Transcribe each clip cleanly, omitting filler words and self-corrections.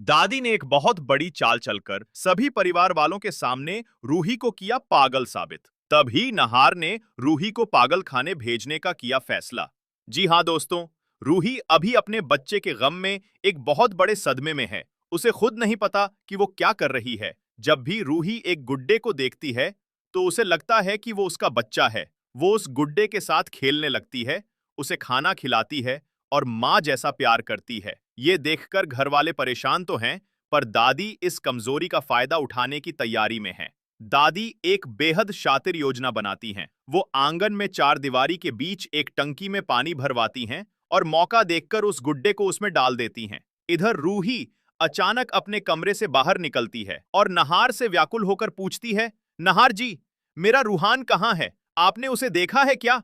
दादी ने एक बहुत बड़ी चाल चलकर सभी परिवार वालों के सामने रूही को किया पागल साबित। तभी नहार ने रूही को पागल खाने भेजने का किया फैसला। जी हाँ दोस्तों, रूही अभी अपने बच्चे के गम में एक बहुत बड़े सदमे में है। उसे खुद नहीं पता कि वो क्या कर रही है। जब भी रूही एक गुड्डे को देखती है तो उसे लगता है कि वो उसका बच्चा है। वो उस गुड्डे के साथ खेलने लगती है, उसे खाना खिलाती है और माँ जैसा प्यार करती है। ये देखकर घर वाले परेशान तो हैं, पर दादी इस कमजोरी का फायदा उठाने की तैयारी में है। दादी एक बेहद शातिर योजना बनाती हैं। वो आंगन में चार दीवारी के बीच एक टंकी में पानी भरवाती हैं और मौका देखकर उस गुड्डे को उसमें डाल देती हैं। इधर रूही अचानक अपने कमरे से बाहर निकलती है और नहार से व्याकुल होकर पूछती है, नहार जी, मेरा रूहान कहाँ है? आपने उसे देखा है क्या?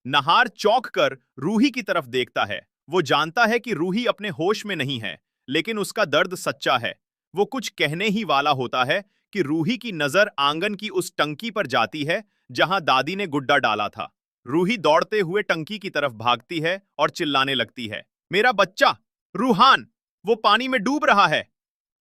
नहार चौंक कर रूही की तरफ देखता है। वो जानता है कि रूही अपने होश में नहीं है, लेकिन उसका दर्द सच्चा है। वो कुछ कहने ही वाला होता है कि रूही की नजर आंगन की उस टंकी पर जाती है जहां दादी ने गुड्डा डाला था। रूही दौड़ते हुए टंकी की तरफ भागती है और चिल्लाने लगती है, मेरा बच्चा रूहान, वो पानी में डूब रहा है।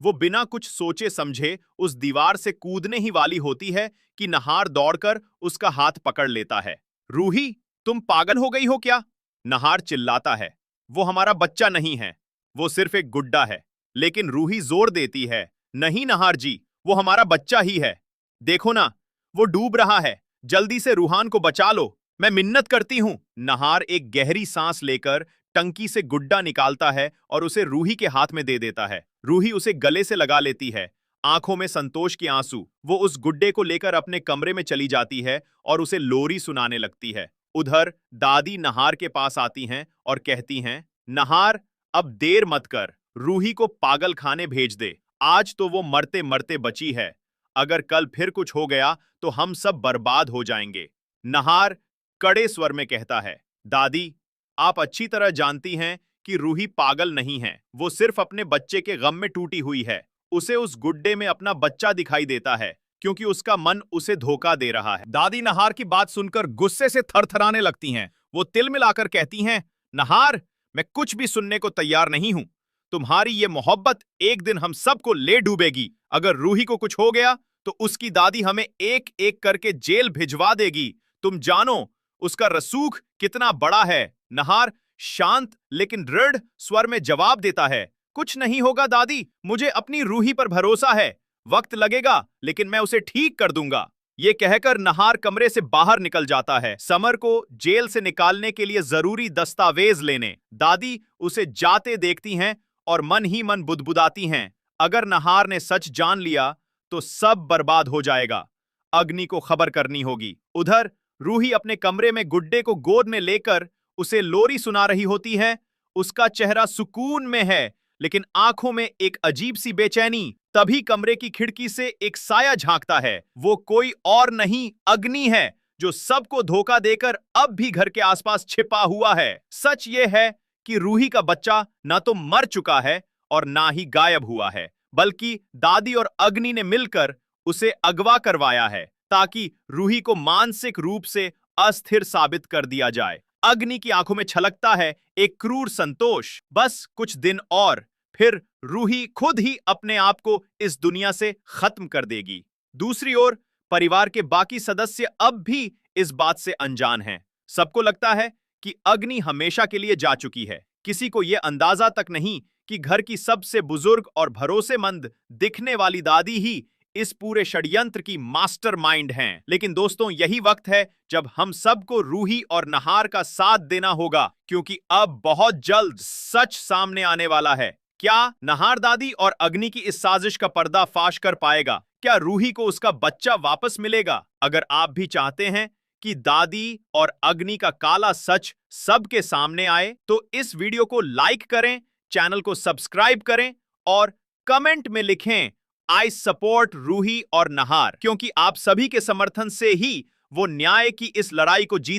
वो बिना कुछ सोचे समझे उस दीवार से कूदने ही वाली होती है कि नहार दौड़कर उसका हाथ पकड़ लेता है। रूही, तुम पागल हो गई हो क्या? नहार चिल्लाता है, वो हमारा बच्चा नहीं है, वो सिर्फ एक गुड्डा है। लेकिन रूही जोर देती है, नहीं नहार जी, वो हमारा बच्चा ही है। देखो ना, वो डूब रहा है, जल्दी से रूहान को बचा लो, मैं मिन्नत करती हूं। नहार एक गहरी सांस लेकर टंकी से गुड्डा निकालता है और उसे रूही के हाथ में दे देता है। रूही उसे गले से लगा लेती है, आंखों में संतोष के आंसू। वो उस गुड्डे को लेकर अपने कमरे में चली जाती है और उसे लोरी सुनाने लगती है। उधर दादी नहार के पास आती हैं और कहती हैं, नहार, अब देर मत कर, रूही को पागल खाने भेज दे। आज तो वो मरते मरते बची है, अगर कल फिर कुछ हो गया तो हम सब बर्बाद हो जाएंगे। नहार कड़े स्वर में कहता है, दादी, आप अच्छी तरह जानती हैं कि रूही पागल नहीं है, वो सिर्फ अपने बच्चे के गम में टूटी हुई है। उसे उस गुड्डे में अपना बच्चा दिखाई देता है क्योंकि उसका मन उसे धोखा दे रहा है। दादी नहार की बात सुनकर गुस्से से थरथराने लगती हैं। वो तिल मिलाकर कहती हैं, नहार, मैं कुछ भी सुनने को तैयार नहीं हूं। तुम्हारी ये मोहब्बत एक दिन हम सबको ले डूबेगी। अगर रूही को कुछ हो गया तो उसकी दादी हमें एक एक करके जेल भिजवा देगी। तुम जानो उसका रसूख कितना बड़ा है। नहार शांत लेकिन दृढ़ स्वर में जवाब देता है, कुछ नहीं होगा दादी, मुझे अपनी रूही पर भरोसा है। वक्त लगेगा लेकिन मैं उसे ठीक कर दूंगा। ये कहकर नहार कमरे से बाहर निकल जाता है, समर को जेल से निकालने के लिए जरूरी दस्तावेज लेने। दादी उसे जाते देखती हैं और मन ही मन बुदबुदाती हैं, अगर नहार ने सच जान लिया तो सब बर्बाद हो जाएगा। अग्नि को खबर करनी होगी। उधर रूही अपने कमरे में गुड्डे को गोद में लेकर उसे लोरी सुना रही होती है। उसका चेहरा सुकून में है लेकिन आंखों में एक अजीब सी बेचैनी। तभी कमरे की खिड़की से एक साया झांकता है। वो कोई और नहीं, अग्नि है, जो सबको धोखा देकर अब भी घर के आसपास छिपा हुआ है। सच ये है कि रूही का बच्चा ना तो मर चुका है और ना ही गायब हुआ है, बल्कि दादी और अग्नि ने मिलकर उसे अगवा करवाया है ताकि रूही को मानसिक रूप से अस्थिर साबित कर दिया जाए। अग्नि की आंखों में छलकता है एक क्रूर संतोष। बस कुछ दिन और फिर रूही खुद ही अपने आप को इस दुनिया से खत्म कर देगी। दूसरी ओर परिवार के बाकी सदस्य अब भी इस बात से अनजान हैं। सबको लगता है कि अग्नि हमेशा के लिए जा चुकी है। किसी को यह अंदाजा तक नहीं कि घर की सबसे बुजुर्ग और भरोसेमंद दिखने वाली दादी ही इस पूरे षड्यंत्र की मास्टरमाइंड हैं। लेकिन दोस्तों, यही वक्त है जब हम सबको रूही और नहार का साथ देना होगा, क्योंकि अब बहुत जल्द सच सामने आने वाला है। क्या नहार दादी और अग्नि की इस साजिश का पर्दाफाश कर पाएगा? क्या रूही को उसका बच्चा वापस मिलेगा? अगर आप भी चाहते हैं कि दादी और अग्नि का काला सच सबके सामने आए तो इस वीडियो को लाइक करें, चैनल को सब्सक्राइब करें और कमेंट में लिखें, आई सपोर्ट रूही और नहार, क्योंकि आप सभी के समर्थन से ही वो न्याय की इस लड़ाई को जीत